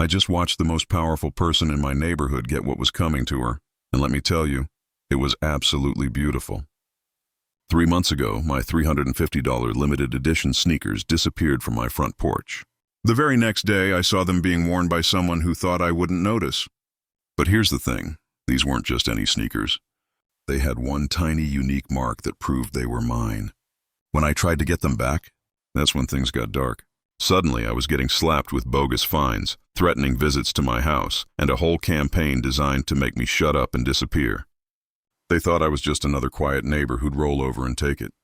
I just watched the most powerful person in my neighborhood get what was coming to her, and let me tell you, it was absolutely beautiful. 3 months ago, my $350 limited edition sneakers disappeared from my front porch. The very next day, I saw them being worn by someone who thought I wouldn't notice. But here's the thing, these weren't just any sneakers. They had one tiny unique mark that proved they were mine. When I tried to get them back, that's when things got dark. Suddenly, I was getting slapped with bogus fines, threatening visits to my house, and a whole campaign designed to make me shut up and disappear. They thought I was just another quiet neighbor who'd roll over and take it.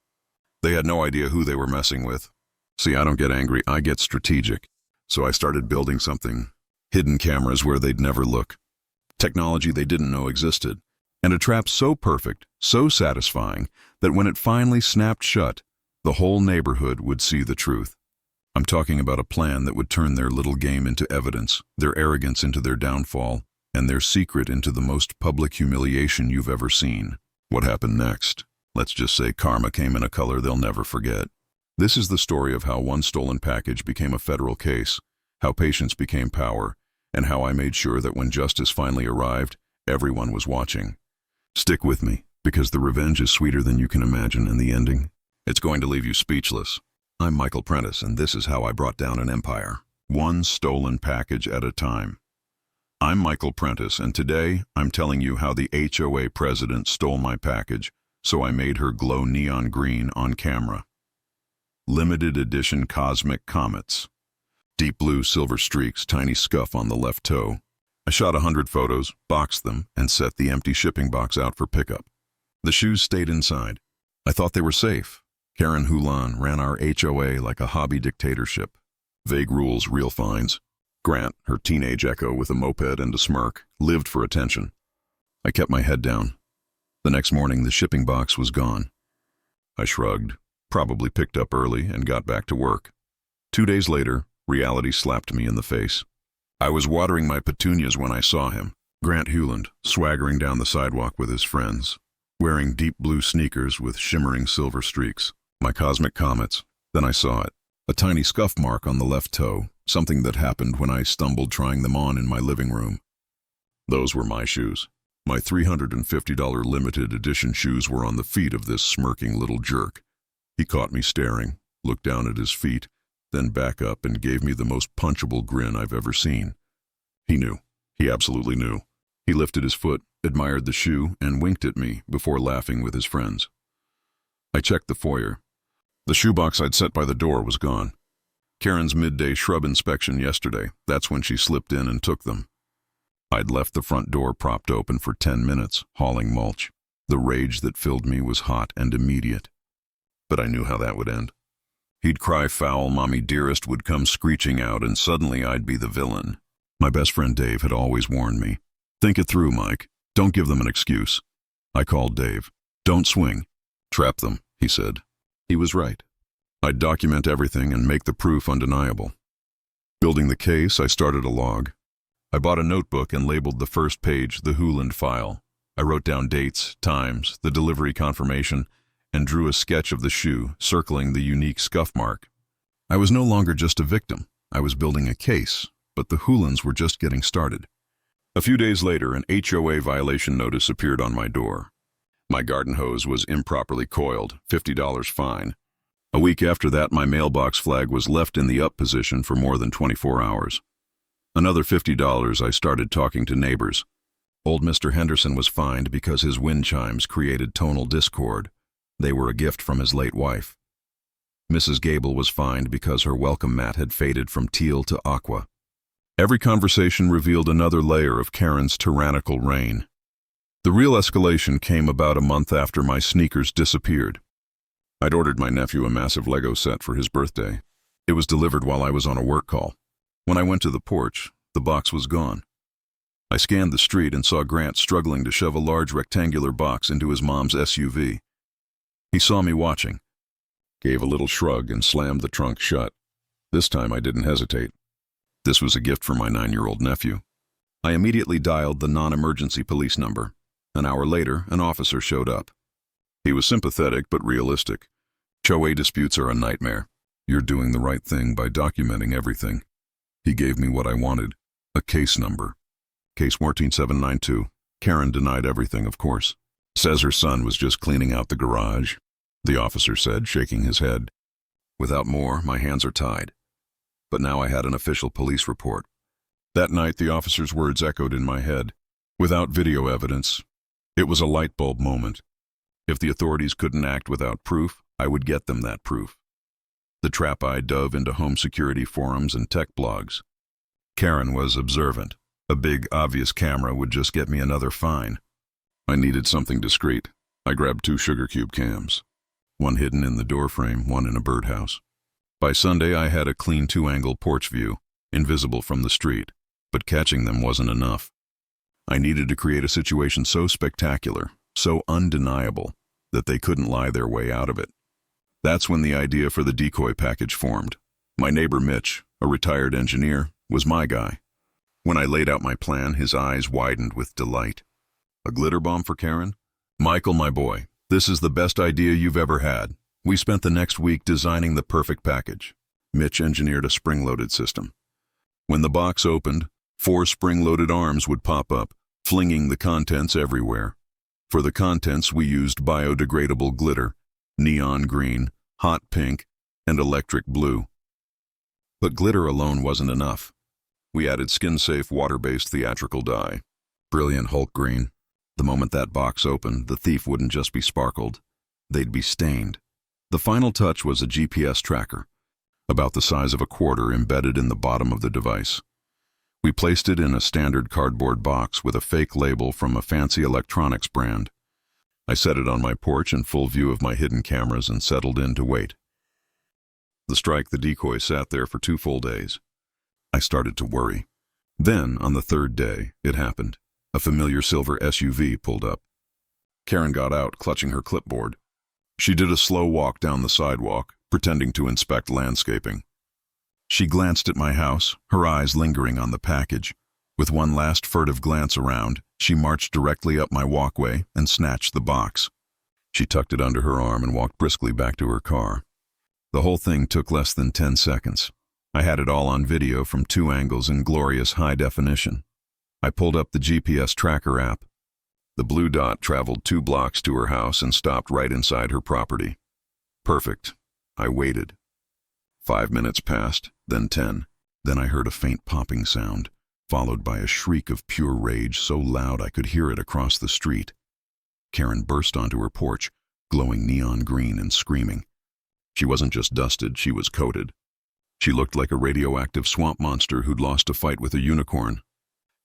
They had no idea who they were messing with. See, I don't get angry, I get strategic. So I started building something. Hidden cameras where they'd never look. Technology they didn't know existed. And a trap so perfect, so satisfying, that when it finally snapped shut, the whole neighborhood would see the truth. I'm talking about a plan that would turn their little game into evidence, their arrogance into their downfall, and their secret into the most public humiliation you've ever seen. What happened next? Let's just say karma came in a color they'll never forget. This is the story of how one stolen package became a federal case, how patience became power, and how I made sure that when justice finally arrived, everyone was watching. Stick with me, because the revenge is sweeter than you can imagine in the ending. It's going to leave you speechless. I'm Michael Prentice, and this is how I brought down an empire, one stolen package at a time. I'm Michael Prentice, and today I'm telling you how the HOA president stole my package, so I made her glow neon green on camera. Limited edition cosmic comets. Deep blue silver streaks, tiny scuff on the left toe. I shot 100 photos, boxed them, and set the empty shipping box out for pickup. The shoes stayed inside. I thought they were safe. Karen Hulan ran our HOA like a hobby dictatorship. Vague rules, real fines. Grant, her teenage echo with a moped and a smirk, lived for attention. I kept my head down. The next morning, the shipping box was gone. I shrugged, probably picked up early, and got back to work. 2 days later, reality slapped me in the face. I was watering my petunias when I saw him, Grant Huland, swaggering down the sidewalk with his friends, wearing deep blue sneakers with shimmering silver streaks. My cosmic comets. Then I saw it. A tiny scuff mark on the left toe, something that happened when I stumbled trying them on in my living room. Those were my shoes. My $350 limited edition shoes were on the feet of this smirking little jerk. He caught me staring, looked down at his feet, then back up and gave me the most punchable grin I've ever seen. He knew. He absolutely knew. He lifted his foot, admired the shoe, and winked at me before laughing with his friends. I checked the foyer. The shoebox I'd set by the door was gone. Karen's midday shrub inspection yesterday, that's when she slipped in and took them. I'd left the front door propped open for 10 minutes, hauling mulch. The rage that filled me was hot and immediate. But I knew how that would end. He'd cry foul, "Mommy dearest," would come screeching out, and suddenly I'd be the villain. My best friend Dave had always warned me. Think it through, Mike. Don't give them an excuse. I called Dave. Don't swing. Trap them, he said. He was right. I'd document everything and make the proof undeniable. Building the case, I started a log. I bought a notebook and labeled the first page the Huland file. I wrote down dates, times, the delivery confirmation, and drew a sketch of the shoe, circling the unique scuff mark. I was no longer just a victim. I was building a case, but the Hulands were just getting started. A few days later, an HOA violation notice appeared on my door. My garden hose was improperly coiled, $50 fine. A week after that, my mailbox flag was left in the up position for more than 24 hours. Another $50, I started talking to neighbors. Old Mr. Henderson was fined because his wind chimes created tonal discord. They were a gift from his late wife. Mrs. Gable was fined because her welcome mat had faded from teal to aqua. Every conversation revealed another layer of Karen's tyrannical reign. The real escalation came about a month after my sneakers disappeared. I'd ordered my nephew a massive Lego set for his birthday. It was delivered while I was on a work call. When I went to the porch, the box was gone. I scanned the street and saw Grant struggling to shove a large rectangular box into his mom's SUV. He saw me watching, gave a little shrug, and slammed the trunk shut. This time I didn't hesitate. This was a gift for my 9-year-old nephew. I immediately dialed the non-emergency police number. An hour later, an officer showed up. He was sympathetic but realistic. HOA disputes are a nightmare. You're doing the right thing by documenting everything. He gave me what I wanted, case number. Case 14792. Karen denied everything, of course. Says her son was just cleaning out the garage, the officer said, shaking his head. Without more, my hands are tied. But now I had an official police report. That night, the officer's words echoed in my head. Without video evidence, it was a light bulb moment. If the authorities couldn't act without proof, I would get them that proof. The trap-eye dove into home security forums and tech blogs. Karen was observant. A big, obvious camera would just get me another fine. I needed something discreet. I grabbed 2 sugar cube cams, one hidden in the doorframe, one in a birdhouse. By Sunday, I had a clean 2-angle porch view, invisible from the street, but catching them wasn't enough. I needed to create a situation so spectacular, so undeniable, that they couldn't lie their way out of it. That's when the idea for the decoy package formed. My neighbor Mitch, a retired engineer, was my guy. When I laid out my plan, his eyes widened with delight. A glitter bomb for Karen? Michael, my boy, this is the best idea you've ever had. We spent the next week designing the perfect package. Mitch engineered a spring-loaded system. When the box opened, 4 spring-loaded arms would pop up, flinging the contents everywhere. For the contents, we used biodegradable glitter, neon green, hot pink, and electric blue. But glitter alone wasn't enough. We added skin-safe, water-based theatrical dye. Brilliant Hulk green. The moment that box opened, the thief wouldn't just be sparkled. They'd be stained. The final touch was a GPS tracker, about the size of a quarter embedded in the bottom of the device. We placed it in a standard cardboard box with a fake label from a fancy electronics brand. I set it on my porch in full view of my hidden cameras and settled in to wait. The decoy sat there for 2 full days. I started to worry. Then, on the 3rd day, it happened. A familiar silver SUV pulled up. Karen got out, clutching her clipboard. She did a slow walk down the sidewalk, pretending to inspect landscaping. She glanced at my house, her eyes lingering on the package. With one last furtive glance around, she marched directly up my walkway and snatched the box. She tucked it under her arm and walked briskly back to her car. The whole thing took less than 10 seconds. I had it all on video from 2 angles in glorious high definition. I pulled up the GPS tracker app. The blue dot traveled 2 blocks to her house and stopped right inside her property. Perfect. I waited. 5 minutes passed, then 10. Then I heard a faint popping sound, followed by a shriek of pure rage so loud I could hear it across the street. Karen burst onto her porch, glowing neon green and screaming. She wasn't just dusted, she was coated. She looked like a radioactive swamp monster who'd lost a fight with a unicorn.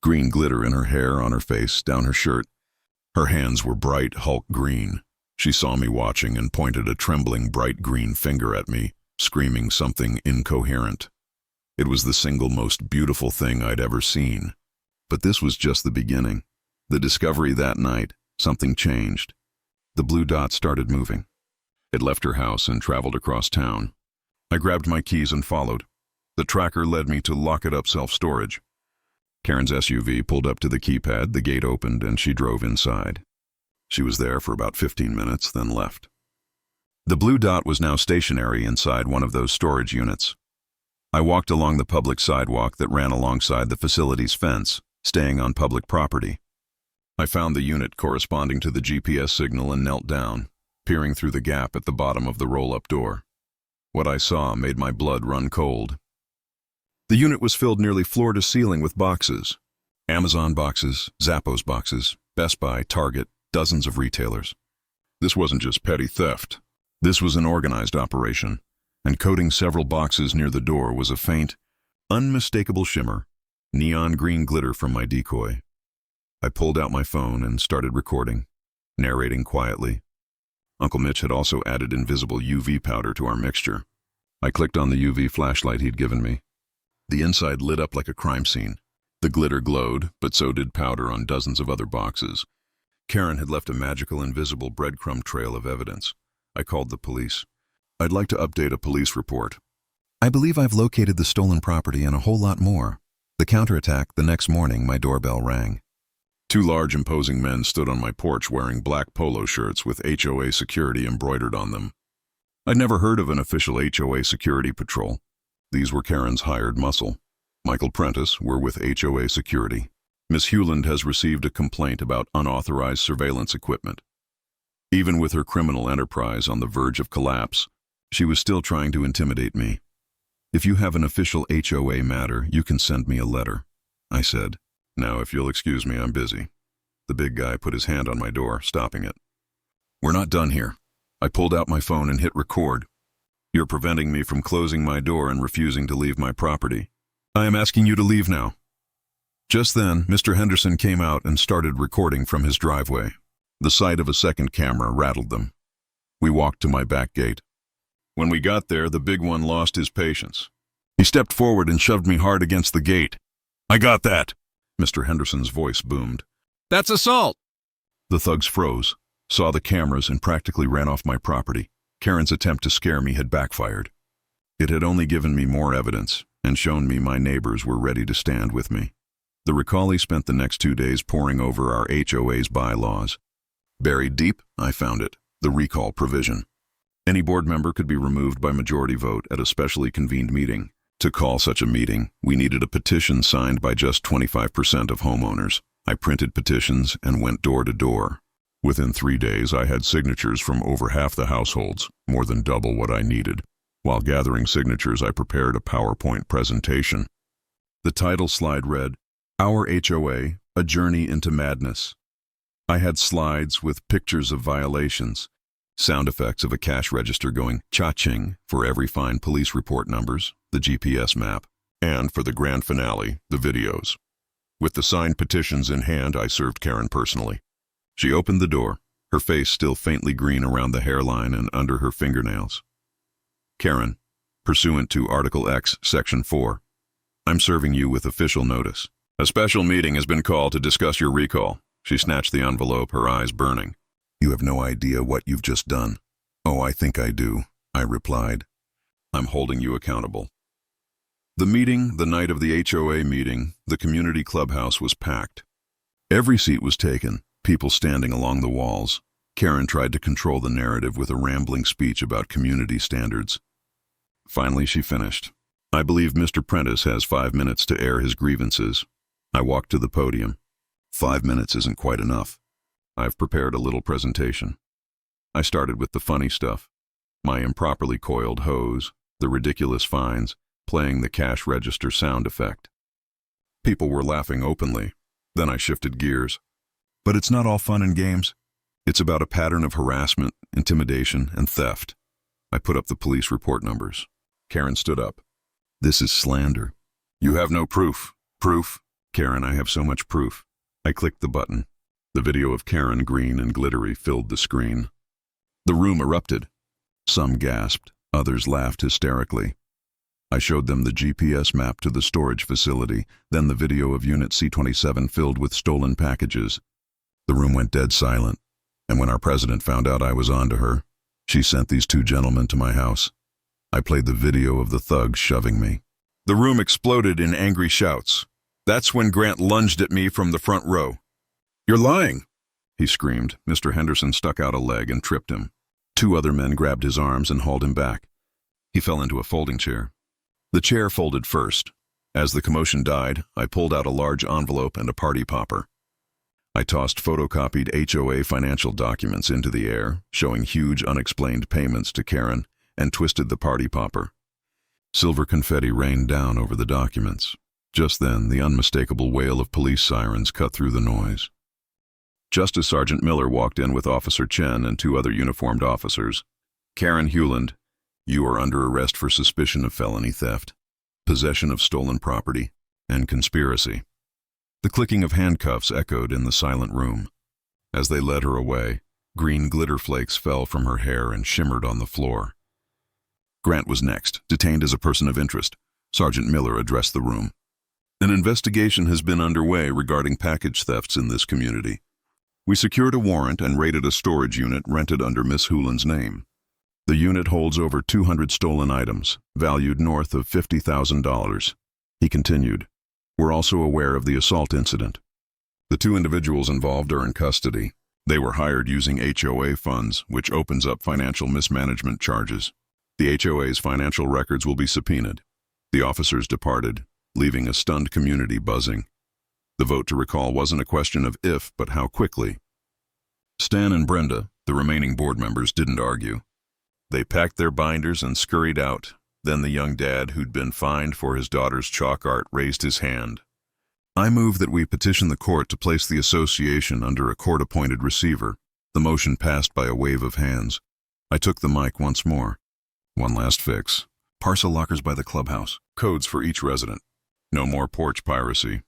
Green glitter in her hair, on her face, down her shirt. Her hands were bright Hulk green. She saw me watching and pointed a trembling bright green finger at me, screaming something incoherent. It was the single most beautiful thing I'd ever seen. But this was just the beginning. The discovery that night, something changed. The blue dot started moving. It left her house and traveled across town. I grabbed my keys and followed. The tracker led me to lock it up self-storage. Karen's SUV pulled up to the keypad, the gate opened, and she drove inside. She was there for about 15 minutes, then left. The blue dot was now stationary inside one of those storage units. I walked along the public sidewalk that ran alongside the facility's fence, staying on public property. I found the unit corresponding to the GPS signal and knelt down, peering through the gap at the bottom of the roll-up door. What I saw made my blood run cold. The unit was filled nearly floor to ceiling with boxes. Amazon boxes, Zappos boxes, Best Buy, Target, dozens of retailers. This wasn't just petty theft. This was an organized operation, and coating several boxes near the door was a faint, unmistakable shimmer, neon green glitter from my decoy. I pulled out my phone and started recording, narrating quietly. Uncle Mitch had also added invisible UV powder to our mixture. I clicked on the UV flashlight he'd given me. The inside lit up like a crime scene. The glitter glowed, but so did powder on dozens of other boxes. Karen had left a magical invisible breadcrumb trail of evidence. I called the police. I'd like to update a police report. I believe I've located the stolen property and a whole lot more. The counterattack, the next morning, my doorbell rang. 2 large, imposing men stood on my porch wearing black polo shirts with HOA security embroidered on them. I'd never heard of an official HOA security patrol. These were Karen's hired muscle. Michael Prentice, we're with HOA Security. Miss Hewland has received a complaint about unauthorized surveillance equipment. Even with her criminal enterprise on the verge of collapse, she was still trying to intimidate me. If you have an official HOA matter, you can send me a letter, I said. Now, if you'll excuse me, I'm busy. The big guy put his hand on my door, stopping it. We're not done here. I pulled out my phone and hit record. You're preventing me from closing my door and refusing to leave my property. I am asking you to leave now. Just then, Mr. Henderson came out and started recording from his driveway. The sight of a second camera rattled them. We walked to my back gate. When we got there, the big one lost his patience. He stepped forward and shoved me hard against the gate. I got that, Mr. Henderson's voice boomed. That's assault! The thugs froze, saw the cameras, and practically ran off my property. Karen's attempt to scare me had backfired. It had only given me more evidence and shown me my neighbors were ready to stand with me. The recallee spent the next 2 days poring over our HOA's bylaws. Buried deep, I found it, the recall provision. Any board member could be removed by majority vote at a specially convened meeting. To call such a meeting, we needed a petition signed by just 25% of homeowners. I printed petitions and went door to door. Within 3 days, I had signatures from over half the households, more than double what I needed. While gathering signatures, I prepared a PowerPoint presentation. The title slide read, Our HOA, A Journey into Madness. I had slides with pictures of violations, sound effects of a cash register going cha-ching for every fine, police report numbers, the GPS map, and for the grand finale, the videos. With the signed petitions in hand, I served Karen personally. She opened the door, her face still faintly green around the hairline and under her fingernails. Karen, pursuant to Article X, Section 4, I'm serving you with official notice. A special meeting has been called to discuss your recall. She snatched the envelope, her eyes burning. You have no idea what you've just done. Oh, I think I do, I replied. I'm holding you accountable. The meeting, the night of the HOA meeting, the community clubhouse was packed. Every seat was taken, people standing along the walls. Karen tried to control the narrative with a rambling speech about community standards. Finally, she finished. I believe Mr. Prentice has 5 minutes to air his grievances. I walked to the podium. 5 minutes isn't quite enough. I've prepared a little presentation. I started with the funny stuff. My improperly coiled hose, the ridiculous fines, playing the cash register sound effect. People were laughing openly. Then I shifted gears. But it's not all fun and games. It's about a pattern of harassment, intimidation, and theft. I put up the police report numbers. Karen stood up. This is slander. You have no proof. Proof? Karen, I have so much proof. I clicked the button. The video of Karen, green and glittery, filled the screen. The room erupted. Some gasped, others laughed hysterically. I showed them the GPS map to the storage facility, then the video of Unit C-27 filled with stolen packages. The room went dead silent, and when our president found out I was onto her, she sent these 2 gentlemen to my house. I played the video of the thugs shoving me. The room exploded in angry shouts. That's when Grant lunged at me from the front row. You're lying, he screamed. Mr. Henderson stuck out a leg and tripped him. 2 other men grabbed his arms and hauled him back. He fell into a folding chair. The chair folded first. As the commotion died, I pulled out a large envelope and a party popper. I tossed photocopied HOA financial documents into the air, showing huge unexplained payments to Karen, and twisted the party popper. Silver confetti rained down over the documents. Just then, the unmistakable wail of police sirens cut through the noise. Justice Sergeant Miller walked in with Officer Chen and 2 other uniformed officers. Karen Hewland, you are under arrest for suspicion of felony theft, possession of stolen property, and conspiracy. The clicking of handcuffs echoed in the silent room. As they led her away, green glitter flakes fell from her hair and shimmered on the floor. Grant was next, detained as a person of interest. Sergeant Miller addressed the room. An investigation has been underway regarding package thefts in this community. We secured a warrant and raided a storage unit rented under Miss Hewland's name. The unit holds over 200 stolen items, valued north of $50,000. He continued, We're also aware of the assault incident. The 2 individuals involved are in custody. They were hired using HOA funds, which opens up financial mismanagement charges. The HOA's financial records will be subpoenaed. The officers departed. leaving a stunned community buzzing. The vote to recall wasn't a question of if, but how quickly. Stan and Brenda, the remaining board members, didn't argue. They packed their binders and scurried out. Then the young dad who'd been fined for his daughter's chalk art raised his hand. "I move that we petition the court to place the association under a court-appointed receiver." The motion passed by a wave of hands. I took the mic once more. One last fix. Parcel lockers by the clubhouse. Codes for each resident. No more porch piracy.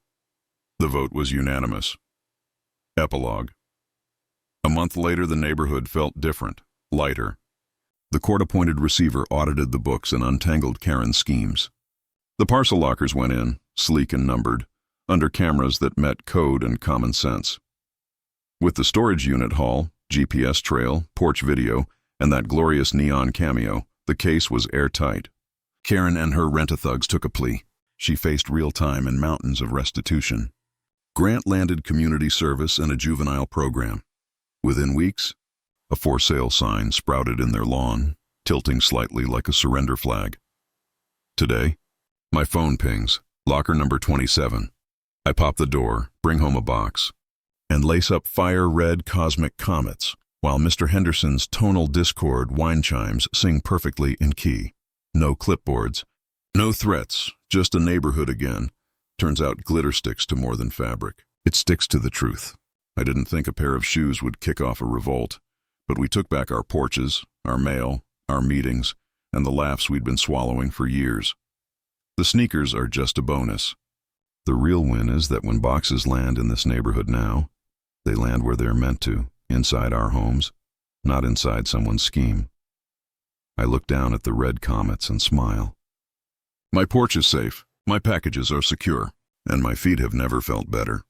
The vote was unanimous. Epilogue. A month later, the neighborhood felt different, lighter. The court-appointed receiver audited the books and untangled Karen's schemes. The parcel lockers went in, sleek and numbered, under cameras that met code and common sense. With the storage unit hall, GPS trail, porch video, and that glorious neon cameo, the case was airtight. Karen and her rent-a-thugs took a plea. She faced real time and mountains of restitution. Grant landed community service and a juvenile program. Within weeks, a for sale sign sprouted in their lawn, tilting slightly like a surrender flag. Today, my phone pings, locker number 27. I pop the door, bring home a box, and lace up fire-red cosmic comets, while Mr. Henderson's tonal discord wine chimes sing perfectly in key. No clipboards, no threats, just a neighborhood again. Turns out glitter sticks to more than fabric. It sticks to the truth. I didn't think a pair of shoes would kick off a revolt, but we took back our porches, our mail, our meetings, and the laughs we'd been swallowing for years. The sneakers are just a bonus. The real win is that when boxes land in this neighborhood now, they land where they're meant to, inside our homes, not inside someone's scheme. I look down at the red comets and smile. My porch is safe, my packages are secure, and my feet have never felt better.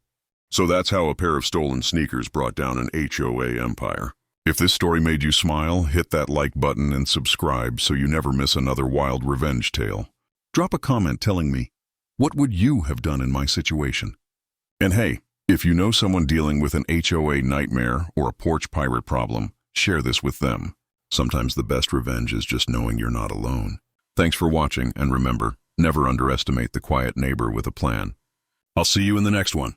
So that's how a pair of stolen sneakers brought down an HOA empire. If this story made you smile, hit that like button and subscribe so you never miss another wild revenge tale. Drop a comment telling me, what would you have done in my situation? And hey, if you know someone dealing with an HOA nightmare or a porch pirate problem, share this with them. Sometimes the best revenge is just knowing you're not alone. Thanks for watching, and remember, never underestimate the quiet neighbor with a plan. I'll see you in the next one.